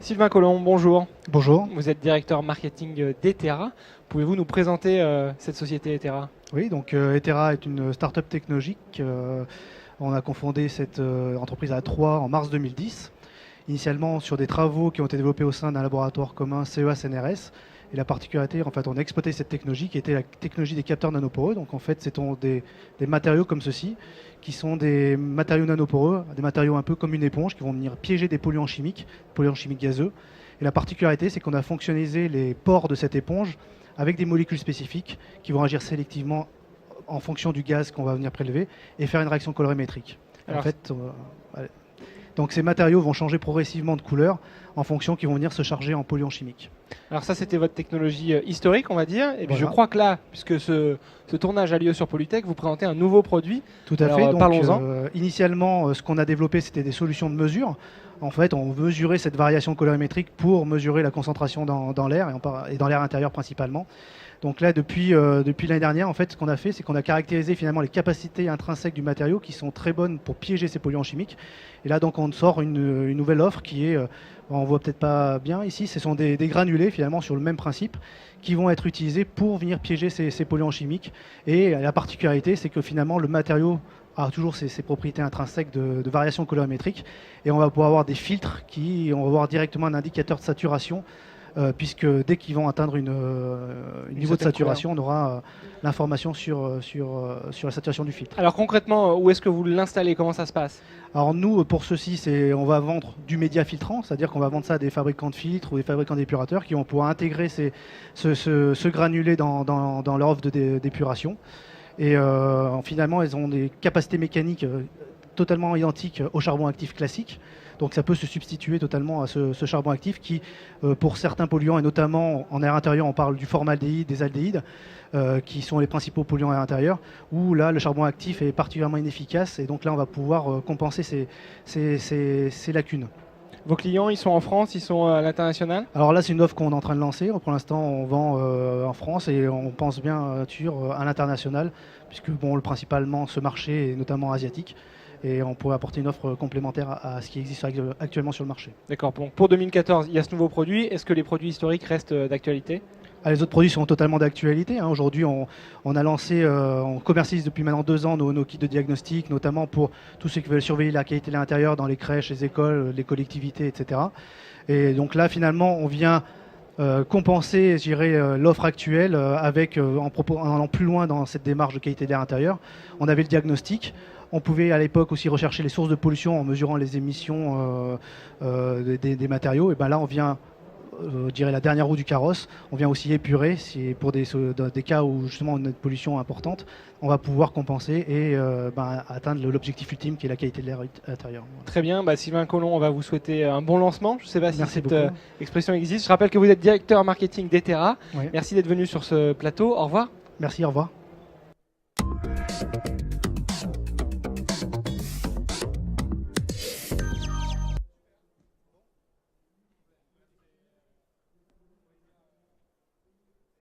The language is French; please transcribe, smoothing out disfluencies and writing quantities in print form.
Sylvain Collomb, bonjour. Bonjour. Vous êtes directeur marketing d'Etera. Pouvez-vous nous présenter cette société Etera? Oui, donc Etera est une start-up technologique. On a cofondé cette entreprise à Troyes en mars 2010, initialement sur des travaux qui ont été développés au sein d'un laboratoire commun CEA-CNRS. Et la particularité, en fait, on a exploité cette technologie qui était la technologie des capteurs nanoporeux. Donc en fait, c'est des matériaux comme ceci, qui sont des matériaux nanoporeux, des matériaux un peu comme une éponge, qui vont venir piéger des polluants chimiques gazeux. Et la particularité, c'est qu'on a fonctionnalisé les pores de cette éponge avec des molécules spécifiques qui vont agir sélectivement en fonction du gaz qu'on va venir prélever et faire une réaction colorimétrique. En fait, donc ces matériaux vont changer progressivement de couleur en fonction qu'ils vont venir se charger en polluants chimiques. Alors ça, c'était votre technologie historique, on va dire. Et puis voilà. Je crois que là, puisque ce tournage a lieu sur Polytech, vous présentez un nouveau produit. Tout à fait. Donc, parlons-en. Initialement, ce qu'on a développé, c'était des solutions de mesure. En fait, on mesurait cette variation colorimétrique pour mesurer la concentration dans l'air et dans l'air intérieur principalement. Donc là, depuis l'année dernière, en fait, ce qu'on a fait, c'est qu'on a caractérisé finalement les capacités intrinsèques du matériau qui sont très bonnes pour piéger ces polluants chimiques. Et là, donc, on sort une nouvelle offre qui est, on voit peut-être pas bien ici, ce sont des granulés finalement sur le même principe qui vont être utilisés pour venir piéger ces polluants chimiques. Et la particularité, c'est que finalement, le matériau a toujours ces propriétés intrinsèques de variation colorimétrique. Et on va pouvoir avoir des filtres on va voir directement un indicateur de saturation. Puisque dès qu'ils vont atteindre un niveau de saturation, on aura l'information sur la saturation du filtre. Alors concrètement, où est-ce que vous l'installez? Comment ça se passe? Alors nous, pour ceci, on va vendre du média filtrant, c'est-à-dire qu'on va vendre ça à des fabricants de filtres ou des fabricants d'épurateurs qui vont pouvoir intégrer ce granulé dans leur offre d'épuration. Et finalement, ils ont des capacités mécaniques totalement identiques au charbon actif classique. Donc ça peut se substituer totalement à ce charbon actif qui, pour certains polluants, et notamment en air intérieur, on parle du formaldéhyde, des aldéhydes, qui sont les principaux polluants à air intérieur, où là, le charbon actif est particulièrement inefficace. Et donc là, on va pouvoir compenser ces lacunes. Vos clients, ils sont en France, ils sont à l'international? Alors là, c'est une offre qu'on est en train de lancer. Pour l'instant, on vend en France et on pense bien sûr à l'international, puisque principalement ce marché est notamment asiatique. Et on pourrait apporter une offre complémentaire à ce qui existe actuellement sur le marché. D'accord. Donc pour 2014, il y a ce nouveau produit. Est-ce que les produits historiques restent d'actualité? Les autres produits sont totalement d'actualité. Aujourd'hui, on a lancé, on commercialise depuis maintenant 2 ans nos kits de diagnostic, notamment pour tous ceux qui veulent surveiller la qualité de l'intérieur dans les crèches, les écoles, les collectivités, etc. Et donc là, finalement, on vient compenser, je dirais, l'offre actuelle en allant plus loin dans cette démarche de qualité de l'air intérieur. On avait le diagnostic. On pouvait à l'époque aussi rechercher les sources de pollution en mesurant les émissions des matériaux. Et ben là, on vient, je dirais, la dernière roue du carrosse. On vient aussi épurer. Pour des cas où justement on a une pollution importante, on va pouvoir compenser et atteindre l'objectif ultime qui est la qualité de l'air intérieur. Très bien. Sylvain Collomb, on va vous souhaiter un bon lancement. Je ne sais pas si cette expression existe. Je rappelle que vous êtes directeur marketing d'Etera. Oui. Merci d'être venu sur ce plateau. Au revoir. Merci, au revoir.